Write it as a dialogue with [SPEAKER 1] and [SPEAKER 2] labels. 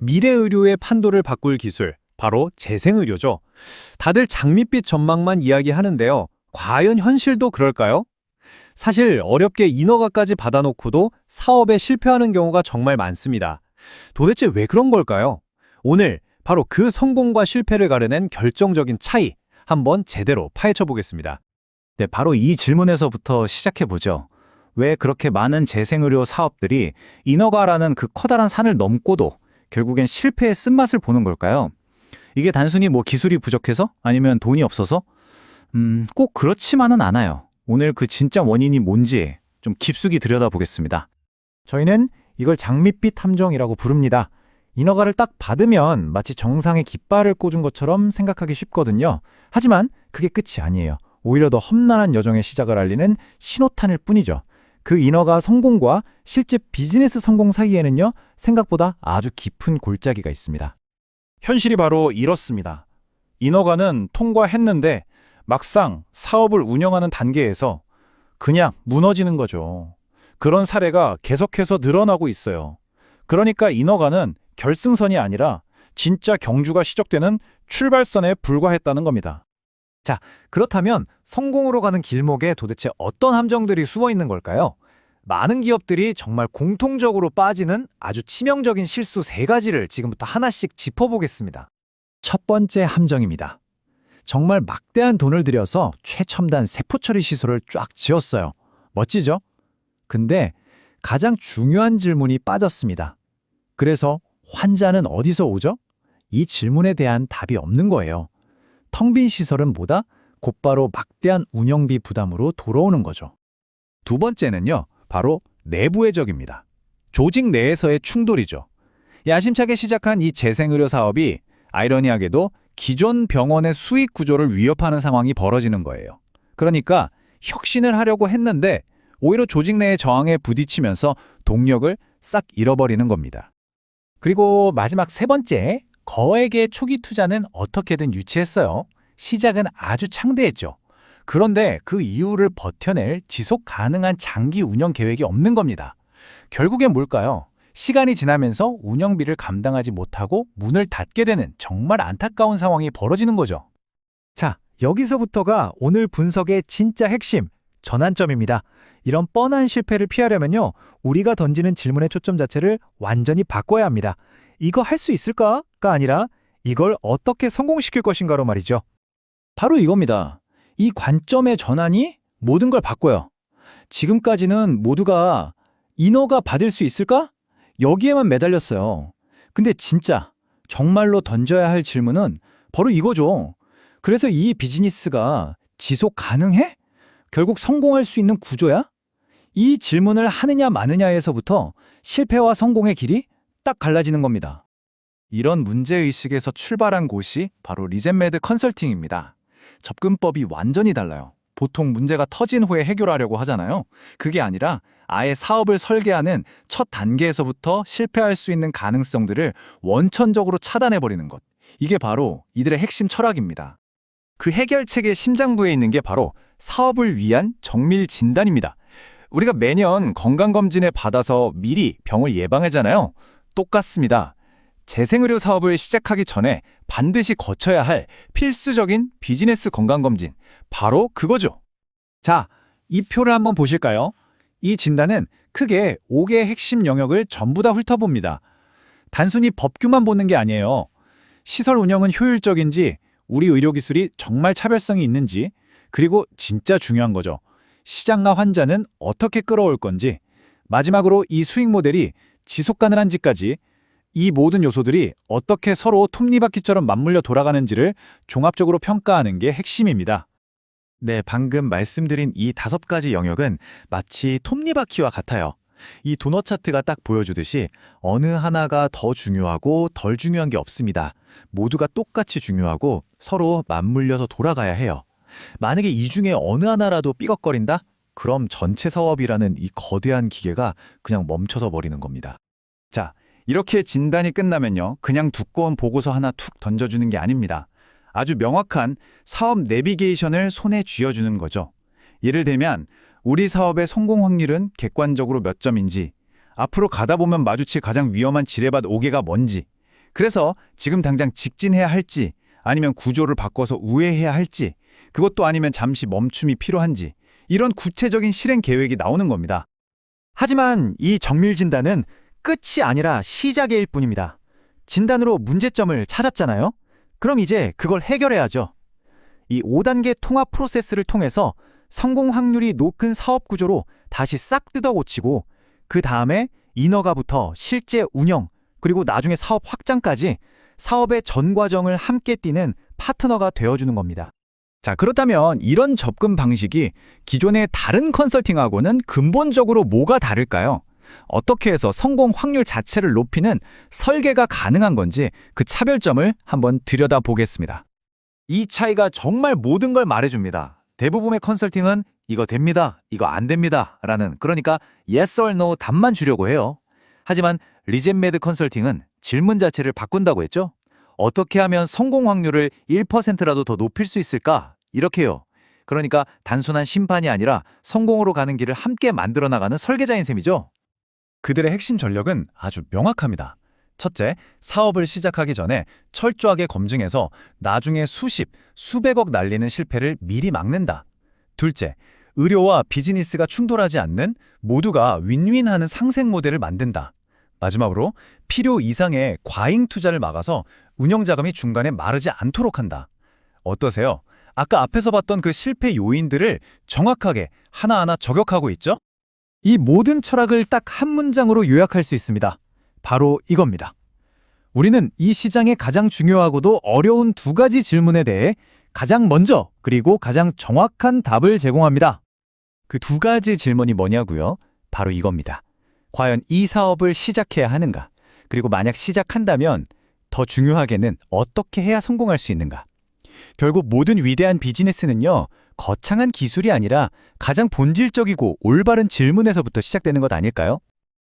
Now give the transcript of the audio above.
[SPEAKER 1] 미래 의료의 판도를 바꿀 기술, 바로 재생의료죠. 다들 장밋빛 전망만 이야기하는데요. 과연 현실도 그럴까요? 사실 어렵게 인허가까지 받아놓고도 사업에 실패하는 경우가 정말 많습니다. 도대체 왜 그런 걸까요? 오늘 바로 그 성공과 실패를 가르는 결정적인 차이, 한번 제대로 파헤쳐 보겠습니다.
[SPEAKER 2] 네, 바로 이 질문에서부터 시작해보죠. 왜 그렇게 많은 재생의료 사업들이 인허가라는 그 커다란 산을 넘고도 결국엔 실패의 쓴맛을 보는 걸까요? 이게 단순히 기술이 부족해서? 아니면 돈이 없어서? 꼭 그렇지만은 않아요. 오늘 그 진짜 원인이 뭔지 좀 깊숙이 들여다보겠습니다.
[SPEAKER 3] 저희는 이걸 장밋빛 탐정이라고 부릅니다. 인허가를 딱 받으면 마치 정상에 깃발을 꽂은 것처럼 생각하기 쉽거든요. 하지만 그게 끝이 아니에요. 오히려 더 험난한 여정의 시작을 알리는 신호탄일 뿐이죠. 그 인허가 성공과 실제 비즈니스 성공 사이에는요, 생각보다 아주 깊은 골짜기가 있습니다.
[SPEAKER 4] 현실이 바로 이렇습니다. 인허가는 통과했는데 막상 사업을 운영하는 단계에서 그냥 무너지는 거죠. 그런 사례가 계속해서 늘어나고 있어요. 그러니까 인허가는 결승선이 아니라 진짜 경주가 시작되는 출발선에 불과했다는 겁니다.
[SPEAKER 3] 그렇다면 성공으로 가는 길목에 도대체 어떤 함정들이 숨어 있는 걸까요? 많은 기업들이 정말 공통적으로 빠지는 아주 치명적인 실수 3가지를 지금부터 하나씩 짚어보겠습니다. 첫 번째 함정입니다. 정말 막대한 돈을 들여서 최첨단 세포처리 시설을 쫙 지었어요. 멋지죠? 근데 가장 중요한 질문이 빠졌습니다. 그래서 환자는 어디서 오죠? 이 질문에 대한 답이 없는 거예요. 텅 빈 시설은 뭐다? 곧바로 막대한 운영비 부담으로 돌아오는 거죠.
[SPEAKER 4] 두 번째는요, 바로 내부의 적입니다. 조직 내에서의 충돌이죠. 야심차게 시작한 이 재생의료 사업이 아이러니하게도 기존 병원의 수익 구조를 위협하는 상황이 벌어지는 거예요. 그러니까 혁신을 하려고 했는데 오히려 조직 내의 저항에 부딪히면서 동력을 싹 잃어버리는 겁니다.
[SPEAKER 3] 그리고 마지막 3번째, 거액의 초기 투자는 어떻게든 유치했어요. 시작은 아주 창대했죠. 그런데 그 이후를 버텨낼 지속 가능한 장기 운영 계획이 없는 겁니다. 결국엔 뭘까요? 시간이 지나면서 운영비를 감당하지 못하고 문을 닫게 되는 정말 안타까운 상황이 벌어지는 거죠. 자, 여기서부터가 오늘 분석의 진짜 핵심, 전환점입니다. 이런 뻔한 실패를 피하려면요, 우리가 던지는 질문의 초점 자체를 완전히 바꿔야 합니다. 이거 할 수 있을까?가 아니라 이걸 어떻게 성공시킬 것인가로 말이죠.
[SPEAKER 4] 바로 이겁니다. 이 관점의 전환이 모든 걸 바꿔요. 지금까지는 모두가 인허가 받을 수 있을까? 여기에만 매달렸어요. 근데 진짜 정말로 던져야 할 질문은 바로 이거죠. 그래서 이 비즈니스가 지속 가능해? 결국 성공할 수 있는 구조야? 이 질문을 하느냐 마느냐에서부터 실패와 성공의 길이 딱 갈라지는 겁니다. 이런 문제의식에서 출발한 곳이 바로 리젠메드 컨설팅입니다. 접근법이 완전히 달라요. 보통 문제가 터진 후에 해결하려고 하잖아요. 그게 아니라 아예 사업을 설계하는 첫 단계에서부터 실패할 수 있는 가능성들을 원천적으로 차단해버리는 것. 이게 바로 이들의 핵심 철학입니다. 그 해결책의 심장부에 있는 게 바로 사업을 위한 정밀 진단입니다. 우리가 매년 건강검진을 받아서 미리 병을 예방하잖아요. 똑같습니다. 재생의료 사업을 시작하기 전에 반드시 거쳐야 할 필수적인 비즈니스 건강검진, 바로 그거죠.
[SPEAKER 3] 자, 이 표를 한번 보실까요? 이 진단은 크게 5개의 핵심 영역을 전부 다 훑어봅니다. 단순히 법규만 보는 게 아니에요. 시설 운영은 효율적인지, 우리 의료기술이 정말 차별성이 있는지, 그리고 진짜 중요한 거죠. 시장과 환자는 어떻게 끌어올 건지, 마지막으로 이 수익 모델이 지속 가능한지까지, 이 모든 요소들이 어떻게 서로 톱니바퀴처럼 맞물려 돌아가는지를 종합적으로 평가하는 게 핵심입니다.
[SPEAKER 2] 네, 방금 말씀드린 이 5가지 영역은 마치 톱니바퀴와 같아요. 이 도넛 차트가 딱 보여주듯이 어느 하나가 더 중요하고 덜 중요한 게 없습니다. 모두가 똑같이 중요하고 서로 맞물려서 돌아가야 해요. 만약에 이 중에 어느 하나라도 삐걱거린다? 그럼 전체 사업이라는 이 거대한 기계가 그냥 멈춰서 버리는 겁니다.
[SPEAKER 4] 자, 이렇게 진단이 끝나면요, 그냥 두꺼운 보고서 하나 툭 던져주는 게 아닙니다. 아주 명확한 사업 내비게이션을 손에 쥐어주는 거죠. 예를 들면 우리 사업의 성공 확률은 객관적으로 몇 점인지, 앞으로 가다 보면 마주칠 가장 위험한 지뢰밭 5개가 뭔지,
[SPEAKER 5] 그래서 지금 당장 직진해야 할지 아니면 구조를 바꿔서 우회해야 할지 그것도 아니면 잠시 멈춤이 필요한지 이런 구체적인 실행 계획이 나오는 겁니다.
[SPEAKER 4] 하지만 이 정밀 진단은 끝이 아니라 시작일 뿐입니다. 진단으로 문제점을 찾았잖아요. 그럼 이제 그걸 해결해야죠. 이 5단계 통합 프로세스를 통해서 성공 확률이 높은 사업 구조로 다시 싹 뜯어 고치고 그 다음에 인허가부터 실제 운영 그리고 나중에 사업 확장까지 사업의 전 과정을 함께 뛰는 파트너가 되어주는 겁니다.
[SPEAKER 5] 자, 그렇다면 이런 접근 방식이 기존의 다른 컨설팅하고는 근본적으로 뭐가 다를까요? 어떻게 해서 성공 확률 자체를 높이는 설계가 가능한 건지 그 차별점을 한번 들여다보겠습니다.
[SPEAKER 2] 이 차이가 정말 모든 걸 말해줍니다. 대부분의 컨설팅은 이거 됩니다, 이거 안 됩니다 라는 그러니까 yes or no 답만 주려고 해요. 하지만 리젠메드 컨설팅은 질문 자체를 바꾼다고 했죠. 어떻게 하면 성공 확률을 1%라도 더 높일 수 있을까? 이렇게요. 그러니까 단순한 심판이 아니라 성공으로 가는 길을 함께 만들어 나가는 설계자인 셈이죠.
[SPEAKER 1] 그들의 핵심 전력은 아주 명확합니다. 첫째, 사업을 시작하기 전에 철저하게 검증해서 나중에 수십, 수백억 날리는 실패를 미리 막는다. 둘째, 의료와 비즈니스가 충돌하지 않는 모두가 윈윈하는 상생 모델을 만든다. 마지막으로 필요 이상의 과잉 투자를 막아서 운영 자금이 중간에 마르지 않도록 한다. 어떠세요? 아까 앞에서 봤던 그 실패 요인들을 정확하게 하나하나 저격하고 있죠?
[SPEAKER 4] 이 모든 철학을 딱 한 문장으로 요약할 수 있습니다. 바로 이겁니다. 우리는 이 시장의 가장 중요하고도 어려운 두 가지 질문에 대해 가장 먼저 그리고 가장 정확한 답을 제공합니다. 그 두 가지 질문이 뭐냐고요? 바로 이겁니다. 과연 이 사업을 시작해야 하는가? 그리고 만약 시작한다면 더 중요하게는 어떻게 해야 성공할 수 있는가? 결국 모든 위대한 비즈니스는요, 거창한 기술이 아니라 가장 본질적이고 올바른 질문에서부터 시작되는 것 아닐까요?